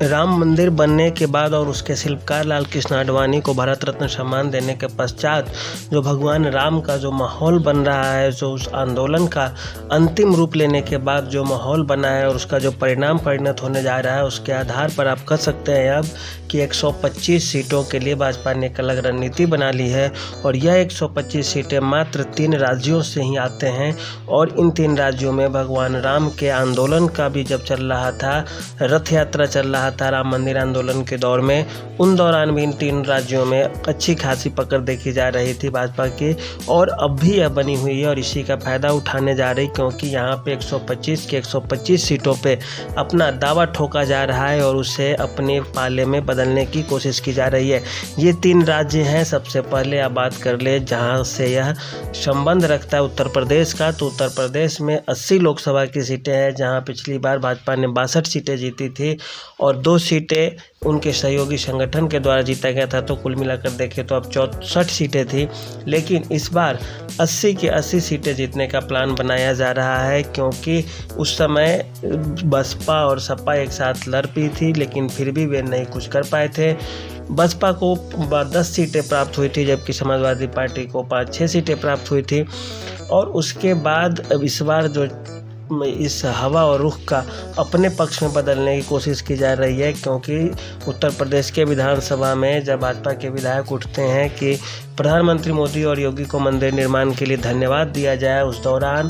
राम मंदिर बनने के बाद और उसके शिल्पकार लाल कृष्ण आडवाणी को भारत रत्न सम्मान देने के पश्चात जो भगवान राम का जो माहौल बन रहा है, जो उस आंदोलन का अंतिम रूप लेने के बाद जो माहौल बना है और उसका जो परिणाम परिणत होने जा रहा है, उसके आधार पर आप कह सकते हैं अब कि 125 सीटों के लिए भाजपा ने एक अलग रणनीति बना ली है। और यह 125 सीटें मात्र 3 राज्यों से ही आते हैं और इन 3 राज्यों में भगवान राम के आंदोलन का भी जब चल रहा था, रथ यात्रा चल रहा था राम मंदिर आंदोलन के दौर में, उन दौरान भी इन 3 राज्यों में अच्छी खासी पकड़ देखी जा रही थी भाजपा की, और अब भी यह बनी हुई है और इसी का फायदा उठाने जा रही, क्योंकि यहाँ पे 125 के 125 सीटों पे अपना दावा ठोका जा रहा है और उसे अपने पाले में बदलने की कोशिश की जा रही है। ये 3 राज्य हैं। सबसे पहले आप बात कर ले जहाँ से यह संबंध रखता है उत्तर प्रदेश का, तो उत्तर प्रदेश में 80 लोकसभा की सीटें हैं, जहाँ पिछली बार भाजपा ने 62 सीटें जीती थी और 2 सीटें उनके सहयोगी संगठन के द्वारा जीता गया था। तो कुल मिलाकर देखें तो अब 64 सीटें थी, लेकिन इस बार 80 की 80 सीटें जीतने का प्लान बनाया जा रहा है, क्योंकि उस समय बसपा और सपा एक साथ लड़ पी थी, लेकिन फिर भी वे नहीं कुछ कर पाए थे। बसपा को 10 सीटें प्राप्त हुई थी, जबकि समाजवादी पार्टी को 5-6 सीटें प्राप्त हुई थी। और उसके बाद अब इस बार जो इस हवा और रुख का अपने पक्ष में बदलने की कोशिश की जा रही है, क्योंकि उत्तर प्रदेश के विधानसभा में जब भाजपा के विधायक उठते हैं कि प्रधानमंत्री मोदी और योगी को मंदिर निर्माण के लिए धन्यवाद दिया जाए, उस दौरान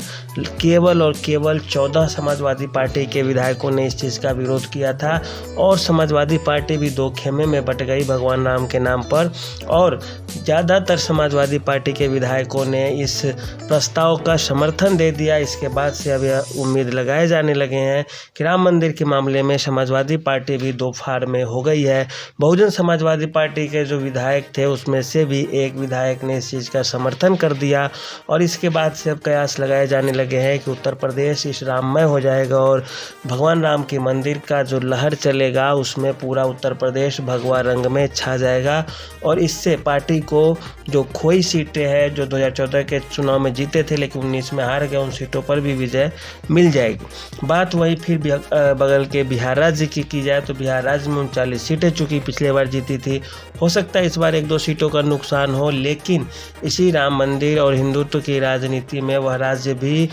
केवल और केवल 14 समाजवादी पार्टी के विधायकों ने इस चीज़ का विरोध किया था और समाजवादी पार्टी भी 2 खेमे में बट गई भगवान राम के नाम पर। और ज़्यादातर समाजवादी पार्टी के विधायकों ने इस प्रस्ताव का समर्थन दे दिया। इसके बाद से अब यह उम्मीद लगाए जाने लगे हैं कि राम मंदिर के मामले में समाजवादी पार्टी भी 2 फाड़ में हो गई है। बहुजन समाजवादी पार्टी के जो विधायक थे उसमें से भी एक विधायक ने इस चीज़ का समर्थन कर दिया और इसके बाद से अब कयास लगाए जाने लगे हैं कि उत्तर प्रदेश इस राममय हो जाएगा और भगवान राम के मंदिर का जो लहर चलेगा उसमें पूरा उत्तर प्रदेश भगवा रंग में छा जाएगा। और इससे पार्टी को जो खोई सीटें हैं, जो 2014 के चुनाव में जीते थे लेकिन 19 में हार गए, उन सीटों पर भी विजय मिल जाएगी। बात वही फिर बगल के बिहार राज्य की जाए तो बिहार राज्य में 39 सीटें चूँकि पिछले बार जीती थी, हो सकता है इस बार 1-2 सीटों का नुकसान हो, लेकिन इसी राम मंदिर और हिंदुत्व की राजनीति में वह राज्य भी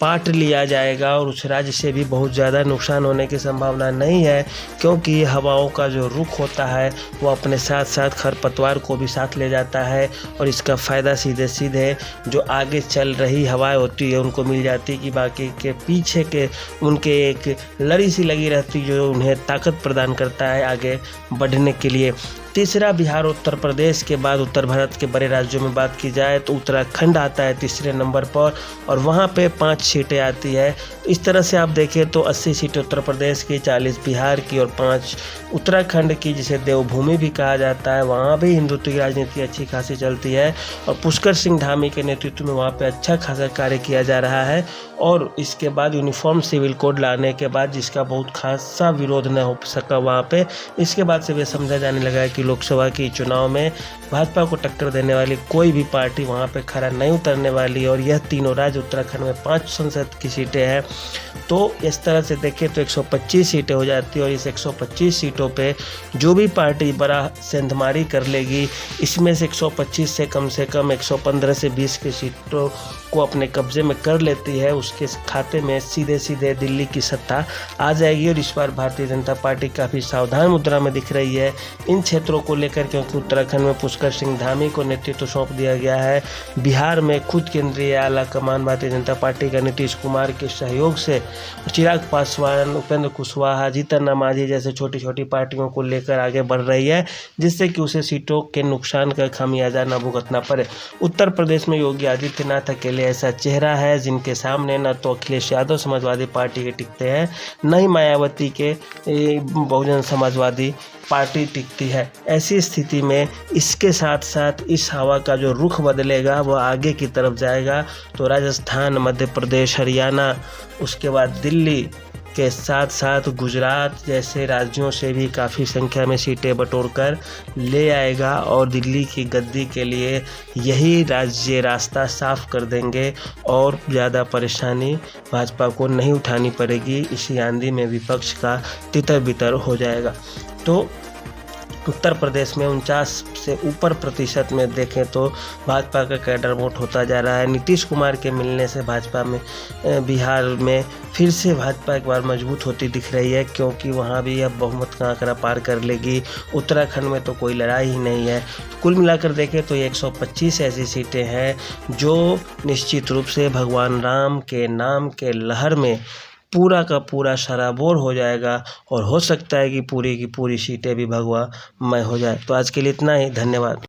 पार्ट लिया जाएगा और उस राज्य से भी बहुत ज़्यादा नुकसान होने की संभावना नहीं है, क्योंकि हवाओं का जो रुख होता है वो अपने साथ साथ खरपतवार को भी साथ ले जाता है और इसका फ़ायदा सीधे सीधे जो आगे चल रही हवाएं होती है उनको मिल जाती है कि बाकी के पीछे के उनके एक लड़ी सी लगी रहती जो उन्हें ताकत प्रदान करता है आगे बढ़ने के लिए। तीसरा बिहार उत्तर प्रदेश के बाद उत्तर भारत के बड़े राज्यों में बात की जाए तो उत्तराखंड आता है तीसरे नंबर पर और वहाँ पे 5 सीटें आती है। इस तरह से आप देखें तो 80 सीटें उत्तर प्रदेश की, 40 बिहार की और 5 उत्तराखंड की, जिसे देवभूमि भी कहा जाता है। वहाँ भी हिंदुत्व की राजनीति अच्छी खासी चलती है और पुष्कर सिंह धामी के नेतृत्व में वहाँ पे अच्छा खासा कार्य किया जा रहा है। और इसके बाद यूनिफॉर्म सिविल कोड लाने के बाद, जिसका बहुत खासा विरोध न हो सका वहाँ पे, इसके बाद से वे समझा जाने लगा है कि लोकसभा की चुनाव में भाजपा को टक्कर देने वाली कोई भी पार्टी वहाँ पे खरा नहीं उतरने वाली। और यह तीनों राज्य उत्तराखंड में 5 संसद की सीटें हैं, तो इस तरह से देखें तो 125 सीटें हो जाती है और इस 125 सीटों पे जो भी पार्टी बड़ा सेंधमारी कर लेगी, इसमें से 125 से कम 115 से 20 की सीटों को अपने कब्जे में कर लेती है, उसके खाते में सीधे सीधे दिल्ली की सत्ता आ जाएगी। और इस बार भारतीय जनता पार्टी काफ़ी सावधान मुद्रा में दिख रही है इन क्षेत्रों को लेकर, क्योंकि उत्तराखंड में पुष्कर सिंह धामी को नेतृत्व सौंप दिया गया है। बिहार में खुद केंद्रीय आला कमान भारतीय जनता पार्टी का नीतीश कुमार के सहयोग से चिराग पासवान, उपेंद्र कुशवाहा, जीतन राम मांझी जैसे छोटी छोटी पार्टियों को लेकर आगे बढ़ रही है, जिससे कि उसे सीटों के नुकसान का खामियाजा न भुगतना पड़े। उत्तर प्रदेश में योगी आदित्यनाथ अकेले ऐसा चेहरा है जिनके सामने न तो अखिलेश यादव समाजवादी पार्टी के टिकते हैं, न ही मायावती के बहुजन समाजवादी पार्टी टिकती है। ऐसी स्थिति में इसके साथ साथ इस हवा का जो रुख बदलेगा वो आगे की तरफ जाएगा। तो राजस्थान, मध्य प्रदेश, हरियाणा, उसके बाद दिल्ली उसके साथ साथ गुजरात जैसे राज्यों से भी काफ़ी संख्या में सीटें बटोर कर ले आएगा और दिल्ली की गद्दी के लिए यही राज्य रास्ता साफ कर देंगे और ज़्यादा परेशानी भाजपा को नहीं उठानी पड़ेगी। इसी आंधी में विपक्ष का तितर बितर हो जाएगा। तो उत्तर प्रदेश में 49 से ऊपर प्रतिशत में देखें तो भाजपा का कैडर वोट होता जा रहा है। नीतीश कुमार के मिलने से भाजपा में बिहार में फिर से भाजपा एक बार मजबूत होती दिख रही है, क्योंकि वहाँ भी अब बहुमत का आंकड़ा पार कर लेगी। उत्तराखंड में तो कोई लड़ाई ही नहीं है। तो कुल मिलाकर देखें तो 125 ऐसी सीटें हैं जो निश्चित रूप से भगवान राम के नाम के लहर में पूरा का पूरा सराबोर हो जाएगा और हो सकता है कि पूरी की पूरी सीटें भी भगवा मय हो जाए। तो आज के लिए इतना ही। धन्यवाद।